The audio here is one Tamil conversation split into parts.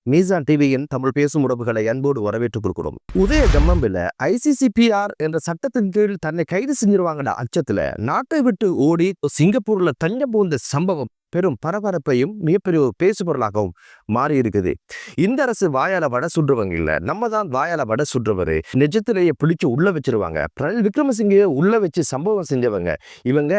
மீசான் டிவியின் தமிழ் பேசும் உறவுகளை அன்போடு வரவேற்றுக் கொடுக்கிறோம். உதய கம்மம்பில ஐசிசிபிஆர் என்ற சட்டத்தின் கீழ் தன்னை கைது செஞ்சிருவாங்கடா அச்சத்துல நாட்டை விட்டு ஓடி சிங்கப்பூர்ல தஞ்சம் புகுந்த சம்பவம் பெரும் பரபரப்பையும் மிகப்பெரிய ஒரு பேசுபொருளாகவும் மாறி இருக்குது. இந்த அரசு வாயால வடை சுடுறவங்க இல்ல, நம்ம தான் வாயால வடை சுடுறவரு. நிஜத்திலேயே பிடிச்சு உள்ள வச்சிருவாங்க. ரணில் விக்ரமசிங்கே உள்ள வச்சு சம்பவம் செஞ்சவங்க இவங்க.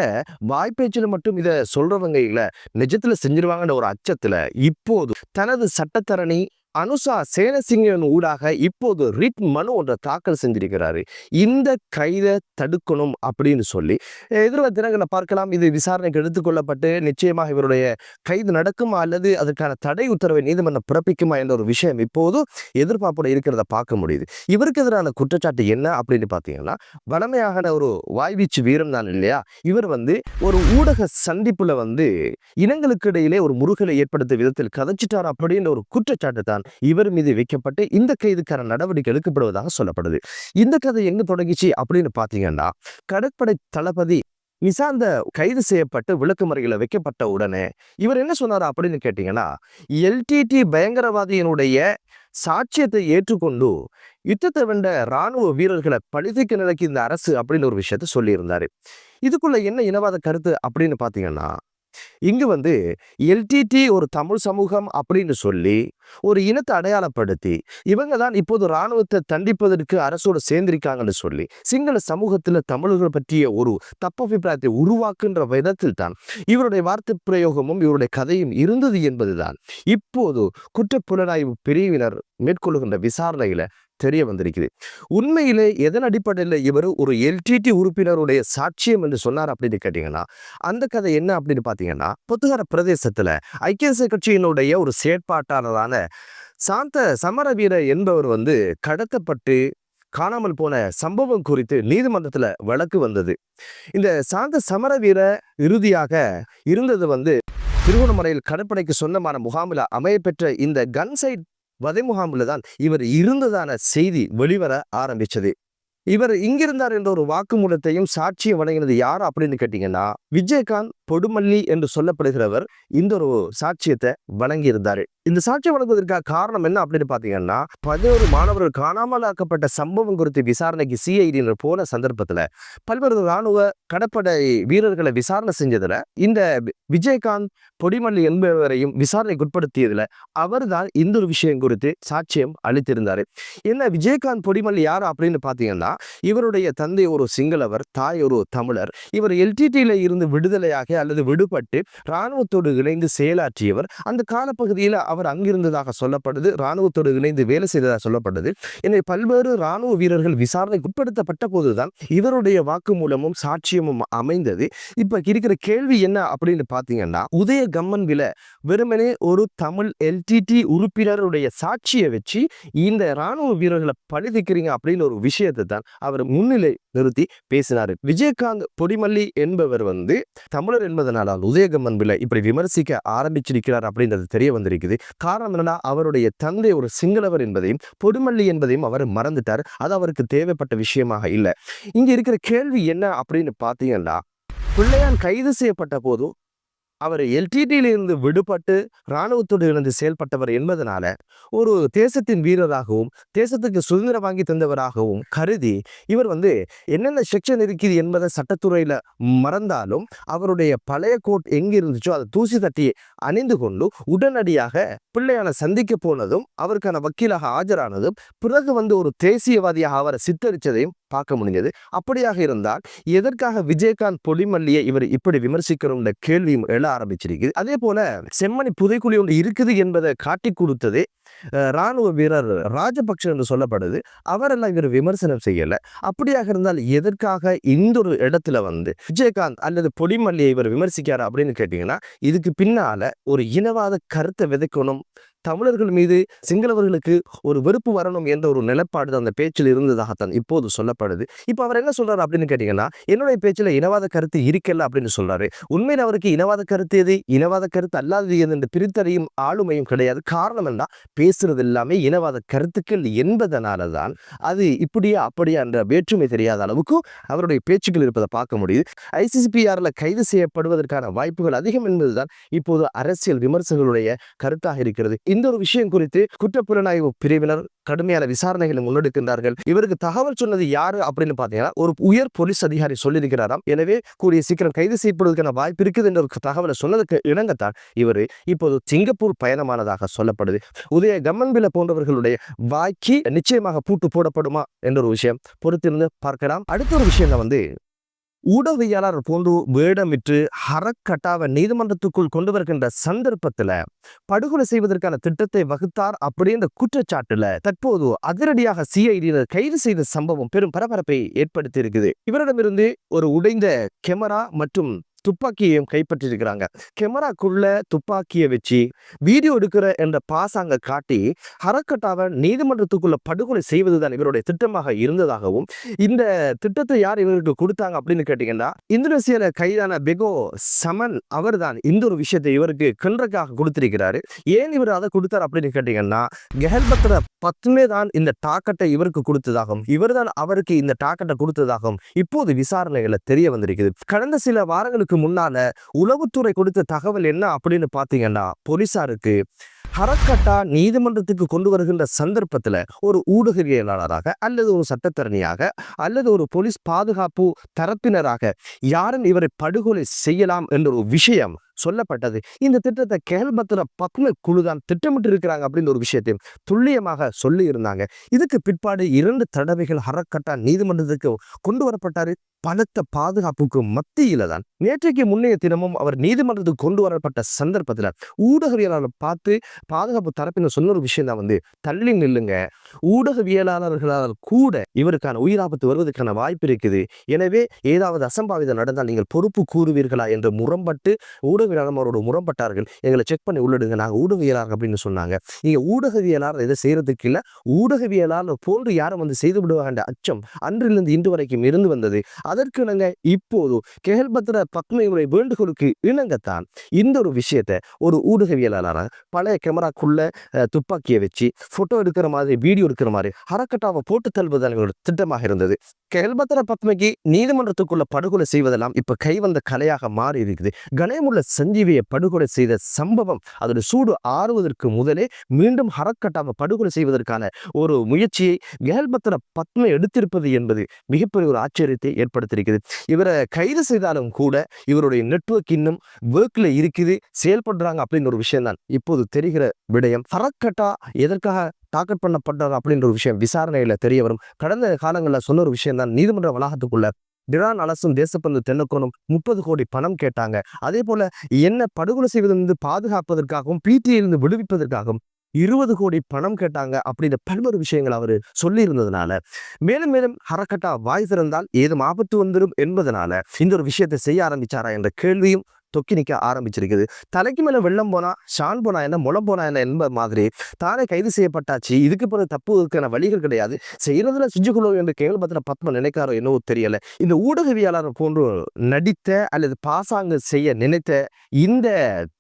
வாய்ப்பேச்சில் மட்டும் இதை சொல்றவங்க இல்ல, நிஜத்துல செஞ்சிருவாங்கன்ற ஒரு அச்சத்துல இப்போது தனது சட்டத்தரணி அனுஷா சேனசிங்கன் ஊடாக இப்போது ரிட் மனு ஒன்றை தாக்கல் செஞ்சிருக்கிறாரு. இந்த கைதை தடுக்கணும் அப்படின்னு சொல்லி எதிர்வரும் தினங்களை பார்க்கலாம். இது விசாரணைக்கு எடுத்துக்கொள்ளப்பட்டு நிச்சயமாக இவருடைய கைது நடக்குமா அல்லது அதற்கான தடை உத்தரவை நீதிமன்றம் பிறப்பிக்குமா என்ற ஒரு விஷயம் இப்போது எதிர்பார்ப்போட இருக்கிறத பார்க்க முடியுது. இவருக்கு எதிரான குற்றச்சாட்டு என்ன அப்படின்னு பார்த்தீங்கன்னா, வளமையாக ஒரு வாய்வீச்சு வீரம் தான் இல்லையா. இவர் ஒரு ஊடக சந்திப்புல இனங்களுக்கு இடையிலே ஒரு முருகலை ஏற்படுத்த விதத்தில் கதைச்சிட்டார் அப்படின்ற ஒரு குற்றச்சாட்டு தான் இவர் மீது வைக்கப்பட்டு இந்த கைதுக்கான நடவடிக்கை எடுக்கப்படுவதாக சொல்லப்படுது. இந்த கதை எங்க தொடங்கிச்சு அப்படின்னு பாத்தீங்கன்னா, கடற்படை தளபதி நிசாந்த கைது செய்யப்பட்டு விளக்குமறையில வைக்கப்பட்ட உடனே இவர் என்ன சொன்னார் அப்படின்னு கேட்டீங்கன்னா, எல்டிடி பயங்கரவாதியினுடைய சாட்சியத்தை ஏற்றுக்கொண்டு யுத்தத்தை வென்ற இராணுவ வீரர்களை பழிதிக்க நிலைக்கு இந்த அரசு அப்படின்னு ஒரு விஷயத்த சொல்லியிருந்தாரு. இதுக்குள்ள என்ன இனவாத கருத்து அப்படின்னு பாத்தீங்கன்னா, இங்கு எல்டிடி ஒரு தமிழ் சமூகம் அப்படின்னு சொல்லி ஒரு இனத்தை அடையாளப்படுத்தி இவங்க தான் இப்போது இராணுவத்தை தண்டிப்பதற்கு அரசோடு சேர்ந்திருக்காங்கன்னு சொல்லி சிங்கள சமூகத்தில் தமிழர்கள் பற்றிய ஒரு தப்பபிப்பிராயத்தை உருவாக்குன்ற விதத்தில் தான் இவருடைய வார்த்தை பிரயோகமும் இவருடைய கதையும் இருந்தது என்பதுதான் இப்போது குற்றப்புலனாய்வு பிரிவினர் மேற்கொள்ளுகின்ற விசாரணையில தெரிய வந்திருக்குது. உண்மையிலே எதன் அடிப்படையில் இவர் ஒரு எல்டிடி உறுப்பினருடைய சாட்சியம் என்று சொன்னார் அப்படின்னு கேட்டீங்கன்னா, அந்த கதை என்ன அப்படின்னு பார்த்தீங்கன்னா, பொத்துகர பிரதேசத்துல ஐக்கிய தேசிய கட்சியினுடைய ஒரு செயற்பாட்டாளரான சாந்த சமரவீர என்பவர் கடத்தப்பட்டு காணாமல் போன சம்பவம் குறித்து நீதிமன்றத்துல வழக்கு வந்தது. இந்த சாந்த சமரவீர இறுதியாக இருந்தது திருகோணமலையில் கடற்படைக்கு சொந்தமான முகாமில் அமையப்பெற்ற இந்த கன்சைட் வதை முகாமில் தான் இவர் இருந்ததான செய்தி வெளிவர ஆரம்பிச்சது. இவர் இங்கிருந்தார் என்ற ஒரு வாக்குமூலத்தையும் சாட்சியம் வழங்கினது யார் அப்படின்னு கேட்டீங்கன்னா, விஜயகாந்த் பொடுமல்லி என்று சொல்லப்படுகிறவர் இந்த ஒரு சாட்சியத்தை வழங்கியிருந்தாரு. இந்த சாட்சியம் வழங்குவதற்காக காரணம் என்ன அப்படின்னு பாத்தீங்கன்னா, 11 மாணவர்கள் காணாமல் ஆக்கப்பட்ட சம்பவம் குறித்து விசாரணைக்கு சிஐடி போன சந்தர்ப்பத்துல பல்வேறு இராணுவ கடற்படை வீரர்களை விசாரணை செஞ்சதுல இந்த விஜயகாந்த் பொடிமல்லி என்பவரையும் விசாரணைக்கு உட்படுத்தியதுல அவர் தான் இந்த ஒரு விஷயம் குறித்து சாட்சியம் அளித்திருந்தாரு. என்ன விஜயகாந்த் பொடிமல்லி யார் அப்படின்னு பாத்தீங்கன்னா, இவருடைய தந்தை ஒரு சிங்களவர், தாய் ஒரு தமிழர். இவர் எல்டிடியில இருந்து விடுதலையாக அல்லது விடுபட்டு இராணுவத்தோடு இணைந்து செயலாற்றியவர். அந்த காலப்பகுதியில் அவர் அங்கிருந்ததாக சொல்லப்படுது, இராணுவத்தோடு இணைந்து வேலை செய்ததாக சொல்லப்படுது. எனவே பல்வேறு இராணுவ வீரர்கள் விசாரணைக்கு உட்படுத்தப்பட்ட போதுதான் இவருடைய வாக்குமூலமும் சாட்சியமும் அமைந்தது. இப்ப இருக்கிற கேள்வி என்ன அப்படின்னு பாத்தீங்கன்னா, உதய கம்மன்வில வெறுமனே ஒரு தமிழ் எல்டிடி உறுப்பினருடைய சாட்சியை வச்சு இந்த இராணுவ வீரர்களை பழிதிக்கிறீங்க அப்படின்னு ஒரு விஷயத்தை தான் அவர் முன்னிலை நிறுத்தி பேசினார். விஜயகாந்த் பொடிமல்லி என்பவர் தமிழர் என்பதனால உதயகம்மன்பில இப்படி விமர்சிக்க ஆரம்பிச்சிருக்கிறார் அப்படின்றது தெரிய வந்திருக்குது. காரணம் என்னன்னா, அவருடைய தந்தை ஒரு சிங்களவர் என்பதையும் பொடிமல்லி என்பதையும் அவர் மறந்துட்டார். அது அவருக்கு தேவைப்பட்ட விஷயமாக இல்லை. இங்க இருக்கிற கேள்வி என்ன அப்படின்னு பாத்தீங்கன்னா, பிள்ளையான் கைது செய்யப்பட்ட போது அவர் எல்டிடியிலிருந்து விடுபட்டு இராணுவத்தோடு இணைந்து செயல்பட்டவர் என்பதனால ஒரு தேசத்தின் வீரராகவும் தேசத்துக்கு சுதந்திரம் வாங்கி தந்தவராகவும் கருதி இவர் என்னென்ன செக்ஷன் இருக்குது என்பதை சட்டத்துறையில மறந்தாலும் அவருடைய பழைய கோட் எங்க இருந்துச்சோ அதை தூசி தட்டி அணிந்து கொண்டு உடனடியாக பிள்ளையான சந்திக்க போனதும் அவருக்கான வக்கீலாக ஆஜரானதும் பிறகு ஒரு தேசியவாதியாக அவரை சித்தரிச்சதையும் பார்க்க முடிஞ்சது. அப்படியாக இருந்தால் எதற்காக விஜயகாந்த் பொலிமல்லியை இவர் இப்படி விமர்சிக்கணும் கேள்வியும் எழ ஆரம்பிச்சிருக்கு. அதே போல செம்மணி புதைக்குழி ஒன்று இருக்குது என்பதை காட்டி கொடுத்ததே இராணுவ வீரர் ராஜபக்ஷ என்று சொல்லப்படுது. அவரெல்லாம் இவர் விமர்சனம் செய்யல. அப்படியாக இருந்தால் எதற்காக இந்த ஒரு இடத்துல விஜயகாந்த் அல்லது பொலிமல்லியை இவர் விமர்சிக்காரு அப்படின்னு கேட்டீங்கன்னா, இதுக்கு பின்னால ஒரு இனவாத கருத்தை விதைக்கணும், தமிழர்கள் மீது சிங்களவர்களுக்கு ஒரு வெறுப்பு வரணும் என்ற ஒரு நிலைப்பாடு அந்த பேச்சில் இருந்ததாகத்தான் இப்போது சொல்லப்படுது. இப்போ அவர் என்ன சொல்றாரு அப்படின்னு கேட்டீங்கன்னா, என்னுடைய பேச்சில் இனவாத கருத்து இருக்கல அப்படின்னு சொல்றாரு. உண்மையில் அவருக்கு இனவாத கருத்து எது, இனவாத கருத்து அல்லாதது எது என்று பிரித்தறியும் ஆளுமையும் கிடையாது. காரணம் என்ன, பேசுறது எல்லாமே இனவாத கருத்துக்கள் என்பதனால தான் அது இப்படியா அப்படியா என்ற வேற்றுமை தெரியாத அளவுக்கு அவருடைய பேச்சுக்கள் இருப்பதை பார்க்க முடியுது. ஐசிசிபிஆர்ல கைது செய்யப்படுவதற்கான வாய்ப்புகள் அதிகம் என்பதுதான் இப்போது அரசியல் விமர்சகர்களுடைய கருத்தாக இருக்கிறது. இந்த ஒரு விஷயம் குறித்து குற்றப்புலனாய்வு பிரிவினர் கடுமையான விசாரணைகளை முன்னெடுக்கின்றார்கள். இவருக்கு தகவல் சொன்னது யாரு அப்படின்னு பாத்தீங்கன்னா ஒரு உயர் போலீஸ் அதிகாரி சொல்லியிருக்கிறாராம். எனவே கூடிய சீக்கிரம் கைது செய்யப்படுவதற்கான வாய்ப்பு இருக்குது என்ற ஒரு தகவலை சொன்னதுக்கு இணங்கத்தான் இவர் இப்போது சிங்கப்பூர் பயணமானதாக சொல்லப்படுது. உதய கம்மன்பில போன்றவர்களுடைய வாய்க்கு நிச்சயமாக பூட்டு போடப்படுமா என்ற ஒரு விஷயம் பொறுத்திருந்து பார்க்கலாம். அடுத்த ஒரு விஷயம் ஊடகவியலாளர் போன்று வேடமிட்டு ஹரக்கட்டாவை நீதிமன்றத்துக்குள் கொண்டு வருகின்ற சந்தர்ப்பத்துல படுகொலை செய்வதற்கான திட்டத்தை வகுத்தார் அப்படின்ற குற்றச்சாட்டுல தற்போது அதிரடியாக சிஐடியினர் கைது செய்த சம்பவம் பெரும் பரபரப்பை ஏற்படுத்தி இருக்குது. இவரிடமிருந்து ஒரு உடைந்த கேமரா மற்றும் துப்பாக்கியையும் கைப்பற்றிருக்கிறாங்க. கேமராக்குள்ள துப்பாக்கியை வச்சு வீடியோ எடுக்கிற என்ற பாசாங்க காட்டி ஹரக்கட்டாவை நீதிமன்றத்துக்குள்ள படுகொலை செய்வதுதான் இவருடைய திட்டமாக இருந்ததாகவும், இந்த திட்டத்தை யார் இவருக்கு கொடுத்தாங்க அப்படின்னு கேட்டீங்கன்னா இந்தோனேசியால கைதான பெகோ சமன் அவர் தான் இந்த ஒரு விஷயத்தை இவருக்கு கண்ட்ராக்டாக கொடுத்திருக்கிறாரு. ஏன் இவர் அதை கொடுத்தார் அப்படின்னு கேட்டீங்கன்னா கெஹல்பத்ர பத்மே தான் இந்த டாக்கெட்டை இவருக்கு கொடுத்ததாகவும், இவர் தான் அவருக்கு இந்த டாக்கெட்டை கொடுத்ததாகவும் இப்போது விசாரணைகளை தெரிய வந்திருக்குது. கடந்த சில வாரங்களுக்கு முன்னால உளவுத்துறை கொடுத்த தகவல் என்ன அப்படின்னு பாத்தீங்கன்னா போலீசாருக்கு ஹரக்கட்டா நீதிமன்றத்துக்கு கொண்டு வருகின்ற சந்தர்ப்பத்துல ஒரு ஊடகவியலாளராக அல்லது ஒரு சட்டத்தரணியாக அல்லது ஒரு போலீஸ் பாதுகாப்பு தரப்பினராக யாரும் இவரை படுகொலை செய்யலாம் என்ற ஒரு விஷயம் சொல்லப்பட்டது. இந்த திட்டத்தை கேள்பத்திர பத்ம குழுதான் திட்டமிட்டு இருக்கிறாங்க அப்படின்னு ஒரு விஷயத்தையும் துல்லியமாக சொல்லி இருந்தாங்க. இதுக்கு பிற்பாடு 2 தடவைகள் ஹரக்கட்டா நீதிமன்றத்துக்கு கொண்டு வரப்பட்டாரு. பலத்த பாதுகாப்புக்கு மத்தியில தான் நேற்றைக்கு முன்னைய தினமும் அவர் நீதிமன்றத்துக்கு கொண்டு வரப்பட்ட சந்தர்ப்பத்தில் ஊடகவியலாளர் பார்த்து பாதுகாப்பு தரப்பினர் சொன்ன ஒரு விஷயம் தான் தள்ளி நில்லுங்க, ஊடகவியலாளர்களால் கூட இவருக்கான உயிராபத்து வருவதற்கான வாய்ப்பு இருக்குது. எனவே ஏதாவது அசம்பாவிதம் நடந்தால் நீங்கள் பொறுப்பு கூறுவீர்களா என்று முரம்பட்டு ஊடகவியலாளர் அவரோட முரம்பட்டார்கள். எங்களை செக் பண்ணி உள்ளடுங்க, நாங்கள் ஊடகவியலாளர் அப்படின்னு சொன்னாங்க. நீங்க ஊடகவியலாளர் இதை செய்யறதுக்கு இல்லை, ஊடகவியலாளர் போன்று யாரும் செய்து விடுவாங்க அச்சம் அன்றிலிருந்து இன்று வரைக்கும் இருந்து வந்தது. அதற்கு நாங்க இப்போது கேள்பத்திர பத்மையுடைய வேண்டுகோளுக்கு இணங்கத்தான் இந்த ஒரு விஷயத்தை ஒரு ஊடகவியலாளராக பழைய கேமராக்குள்ள துப்பாக்கியை வச்சு போட்டோ எடுக்கிற மாதிரி வீடியோ எடுக்கிற மாதிரி ஹரக்கட்டாவை போட்டு தள்ளுவதால் இவரோட திட்டமாக இருந்தது. கேள்பத்திர பத்மைக்கு நீதிமன்றத்துக்குள்ள படுகொலை செய்வதெல்லாம் இப்ப கைவந்த கலையாக மாறி இருக்குது. கணேமுள்ள சஞ்சீவியை படுகொலை செய்த சம்பவம் அதோட சூடு ஆறுவதற்கு முதலே மீண்டும் ஹரக்கட்டாவை படுகொலை செய்வதற்கான ஒரு முயற்சியை கேள்பத்திர பத்மை எடுத்திருப்பது என்பது மிகப்பெரிய ஒரு ஆச்சரியத்தை ஏற்படுத்தியிருக்குது. இவரை கைது செய்தாலும் கூட இவருடைய நெட்வொர்க் இன்னும் ஒர்க்ல இருக்குது, செயல்படுறாங்க அப்படின்னு ஒரு விஷயம் தான் இப்போது தெரிகிற விடயம். ஹரக்கட்டா எதற்காக டார்கெட் பண்ணப்பட்டார் அப்படின்ற ஒரு விஷயம் விசாரணையில தெரிய வரும். கடந்த காலங்களில் சொன்ன ஒரு விஷயம் தான், நீதிமன்ற வளாகத்துக்குள்ள டிரான் அலசும் தேசப்பந்து தென்னக்கோனும் 30 கோடி பணம் கேட்டாங்க. அதே போல என்ன படுகொலை செய்வதிலிருந்து பாதுகாப்பதற்காகவும் பிடியிலிருந்து விடுவிப்பதற்காகவும் 20 கோடி பணம் கேட்டாங்க அப்படின்ற பல்வேறு விஷயங்கள் அவர் சொல்லி இருந்ததுனால மேலும் மேலும் ஹரக்கட்டா வாய் திறந்தால் ஏதும் ஆபத்து வந்துடும் என்பதனால இந்த ஒரு விஷயத்தை செய்ய ஆரம்பிச்சாரா என்ற கேள்வியும் தொக்கி நிற்க ஆரம்பிச்சிருக்குது. தலைக்கு மேல வெள்ளம் போனா ஷான் போனா என்ன, முளம் போனா என்ன என்பது மாதிரி தானே கைது செய்யப்பட்டாச்சு, இதுக்கு பிறகு தப்பு இருக்கான வழிகள் கிடையாது, செய்யறதுல செஞ்சுக்கொள்ளும் என்று கேள்பத்திர பத்ம நினைக்காரோ என்னவோ தெரியல. இந்த ஊடகவியலாளர் போன்று நடித்த அல்லது பாசாங்கு செய்ய நினைத்த இந்த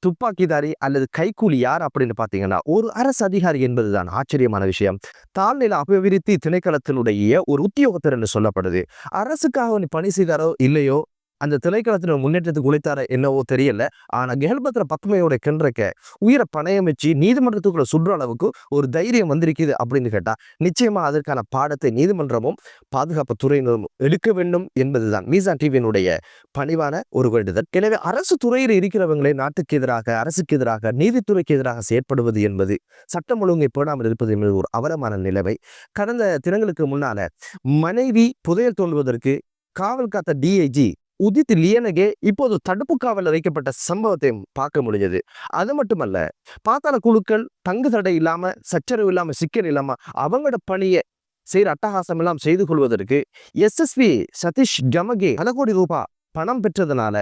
துப்பாக்கிதாரி அல்லது கைக்கூலி யார் அப்படின்னு பாத்தீங்கன்னா ஒரு அரசு அதிகாரி என்பதுதான் ஆச்சரியமான விஷயம். தாழ்நில அபிவிருத்தி திணைக்களத்தினுடைய ஒரு உத்தியோகத்தர் என்று சொல்லப்படுது. அரசுக்காக பணி செய்தாரோ இல்லையோ, அந்த திணைக்களத்தின் முன்னேற்றத்துக்கு உழைத்தார என்னவோ தெரியல. ஆனா கேள்பத்திர பத்மையோட கென்றக்க உயிரை பணயம் வச்சு நீதிமன்றத்துக்குள்ள சுடுற அளவுக்கு ஒரு தைரியம் வந்திருக்குது அப்படின்னு கேட்டா நிச்சயமா அதற்கான பாடத்தை நீதிமன்றமும் பாதுகாப்பு துறையினரும் எடுக்க வேண்டும் என்பதுதான் மீசான் டிவியினுடைய பணிவான ஒரு வேண்டுதல். எனவே அரசு துறையில் இருக்கிறவங்களே நாட்டுக்கு எதிராக, அரசுக்கு எதிராக, நீதித்துறைக்கு எதிராக செயற்படுவது என்பது சட்டம் ஒழுங்கை போடாமல் இருப்பது என்பது ஒரு அவலமான நிலைமை. கடந்த தினங்களுக்கு முன்னால மனைவி புதையல் தோன்றுவதற்கு காவல் காத்த டிஐஜி உதித் லியனகே இப்போது தடுப்பு காவலில் வைக்கப்பட்ட சம்பவத்தை பார்க்க முடிஞ்சது. அது மட்டுமல்ல, பாத்தாள குழுக்கள் தங்கு தடை இல்லாம, சச்சரவு இல்லாம, சிக்கல் இல்லாம அவங்களோட பணியை செய்யற அட்டகாசம் எல்லாம் செய்து கொள்வதற்கு SSV சதீஷ் கமகே பல கோடி ரூபாய் பணம் பெற்றதுனால,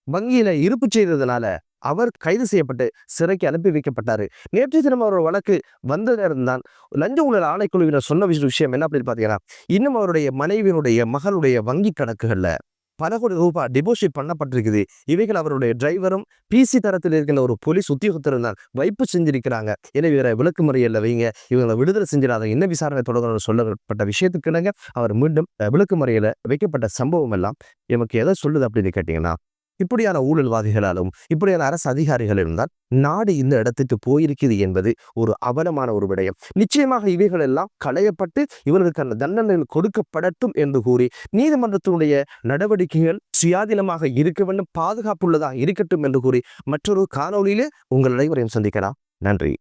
வங்கியில இருப்பு செய்ததுனால அவர் கைது செய்யப்பட்டு சிறைக்கு அனுப்பி வைக்கப்பட்டாரு. நேற்று தினம் அவரோட வழக்கு வந்த நேரம் தான் லஞ்ச ஊழல் ஆணைக்குழுவினர் சொன்ன விஷயம் என்ன அப்படின்னு பாத்தீங்கன்னா, இன்னும் அவருடைய மனைவியினுடைய மகளுடைய வங்கி கணக்குகள்ல பல கோடி ரூபாய் டெபாசிட் பண்ணப்பட்டிருக்குது. இவைகள் அவருடைய டிரைவரும் பிசி தரத்தில் இருக்கின்ற ஒரு போலீஸ் உத்தியோகத்தரும் தான் வைப்பு செஞ்சிருக்கிறாங்க. எனவே இவரை விளக்கு முறையில் வைங்க, இவங்களை விடுதலை செஞ்சிடாத என்ன விசாரணை தொடர்பாக சொல்லப்பட்ட விஷயத்துக்கு இணங்க அவர் மீண்டும் விளக்கு முறையில் வைக்கப்பட்ட சம்பவம் எல்லாம் எமக்கு எதை சொல்லுது அப்படின்னு கேட்டீங்கன்னா, இப்படியான ஊழல்வாதிகளாலும் இப்படியான அரசு அதிகாரிகளிலும் தான் நாடு இந்த இடத்துக்கு போயிருக்குது என்பது ஒரு அவலமான ஒரு விடயம். நிச்சயமாக இவைகள் எல்லாம் களையப்பட்டு இவர்களுக்கான தண்டனைகள் கொடுக்கப்படட்டும் என்று கூறி நீதிமன்றத்தினுடைய நடவடிக்கைகள் சுயாதீனமாக இருக்க வேண்டும், பாதுகாப்புள்ளதாக இருக்கட்டும் என்று கூறி மற்றொரு காணொளியிலே உங்கள் அனைவரையும் சந்திக்கலாம். நன்றி.